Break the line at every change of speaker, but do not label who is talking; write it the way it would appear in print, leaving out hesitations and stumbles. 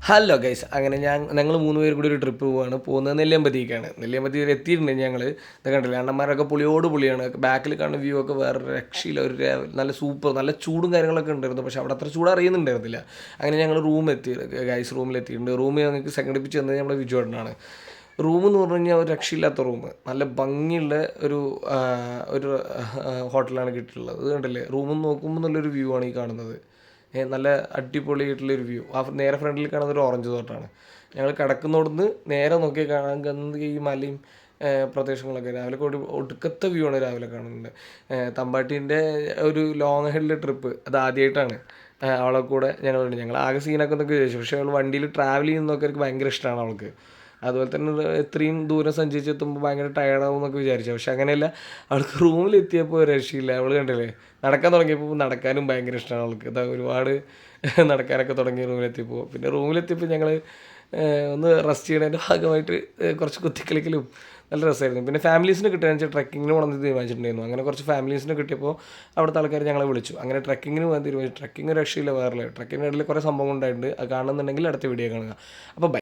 Hello guys, അങ്ങനെ ഞങ്ങൾ 3 പേര് കൂടി ഒരു ട്രിപ്പ് പോവുകയാണ്. പോകുന്നത് നെല്ലിയാമ്പതിക്കാണ്. നെല്ലിയാമ്പതി എത്തിയിട്ടുണ്ട് ഞങ്ങൾ. ഇത് കണ്ടില്ലേ, അണ്ണന്മാരൊക്കെ പൊളിയോട് പൊളിയാണ്. ബാക്കിൽ കാണുന്ന വ്യൂ ഒക്കെ വേറെ രക്ഷയില്ല. നല്ല സൂപ്പർ, നല്ല ചൂടും കാര്യങ്ങളൊക്കെ ഉണ്ടായിരുന്നു. പക്ഷേ അവിടെ അത്ര ചൂട് അറിയുന്നുണ്ടായിരുന്നില്ല. അങ്ങനെ ഞങ്ങൾ ഗൈസ് റൂമിലെത്തിയിട്ടുണ്ട്. റൂം ഞങ്ങൾക്ക് സംഘടിപ്പിച്ച് തന്നത് നമ്മുടെ വിജുവേട്ടനാണ്. റൂം എന്ന് പറഞ്ഞു കഴിഞ്ഞാൽ ഒരു രക്ഷയില്ലാത്ത റൂം, നല്ല ഭംഗിയുള്ള ഒരു ഹോട്ടലാണ് കിട്ടിയിട്ടുള്ളത്. ഇത് കണ്ടില്ലേ, റൂമിൽ നോക്കുമ്പോൾ നല്ലൊരു വ്യൂ ആണ് ഈ കാണുന്നത്. നല്ല അടിപൊളിയായിട്ടുള്ളൊരു വ്യൂ. നേരെ ഫ്രണ്ടിൽ കാണുന്നത് ഒരു ഓറഞ്ച് തോട്ടമാണ്. ഞങ്ങൾ കിടക്കുന്നോടുന്ന് നേരെ നോക്കി കാണാൻ ഈ മലയും പ്രദേശങ്ങളൊക്കെ രാവിലെ ഒടുക്കത്തെ വ്യൂ ആണ് രാവിലെ കാണുന്നത്. തമ്പാട്ടീൻ്റെ ഒരു ലോങ് ഹെഡിലെ ട്രിപ്പ് അത് ആദ്യമായിട്ടാണ്. അവളെ കൂടെ ഞങ്ങൾ ആകെ സീനൊക്കെ എന്നൊക്കെ ചോദിച്ചു. പക്ഷേ അവൾ വണ്ടിയിൽ ട്രാവൽ ചെയ്യുന്നതൊക്കെ എനിക്ക് ഭയങ്കര ഇഷ്ടമാണ് അവൾക്ക്. അതുപോലെ തന്നെ ഇത്രയും ദൂരം സഞ്ചരിച്ചെത്തുമ്പോൾ ഭയങ്കര ടയർഡാവും എന്നൊക്കെ വിചാരിച്ചു. പക്ഷെ അങ്ങനെയല്ല, അവൾക്ക് റൂമിലെത്തിയപ്പോൾ ഒരു രക്ഷയില്ല. അവൾ കണ്ടില്ലേ, നടക്കാൻ തുടങ്ങിയപ്പോൾ നടക്കാനും ഭയങ്കര ഇഷ്ടമാണ് അവൾക്ക്. ഒരുപാട് നടക്കാനൊക്കെ തുടങ്ങി റൂമിലെത്തിയപ്പോൾ. പിന്നെ റൂമിലെത്തിയപ്പോൾ ഞങ്ങൾ ഒന്ന് റെസ്റ്റ് ചെയ്യണതിൻ്റെ ഭാഗമായിട്ട് കുറച്ച് കുത്തിക്കളിക്കലും നല്ല രസമായിരുന്നു. പിന്നെ ഫാമിലീസിനെ കിട്ടുകയെന്ന് വെച്ചാൽ ട്രക്കിങ്ങിന് പോകണമെന്ന് തീരുമാനിച്ചിട്ടുണ്ടായിരുന്നു. അങ്ങനെ കുറച്ച് ഫാമിലീസിനെ കിട്ടിയപ്പോൾ അവിടുത്തെ ആൾക്കാർ ഞങ്ങളെ വിളിച്ചു. അങ്ങനെ ട്രക്കിങ്ങിന് പോകാൻ തീരുമാനിച്ചു. ട്രക്കിങ് രക്ഷയില്ല, വേറെ ട്രക്കിങ്ങിൻ്റെ ഇടയിൽ കുറേ സംഭവം ഉണ്ടായിട്ടുണ്ട്. അത് കാണുന്നുണ്ടെങ്കിൽ അടുത്ത വീഡിയോ കാണുക. അപ്പോൾ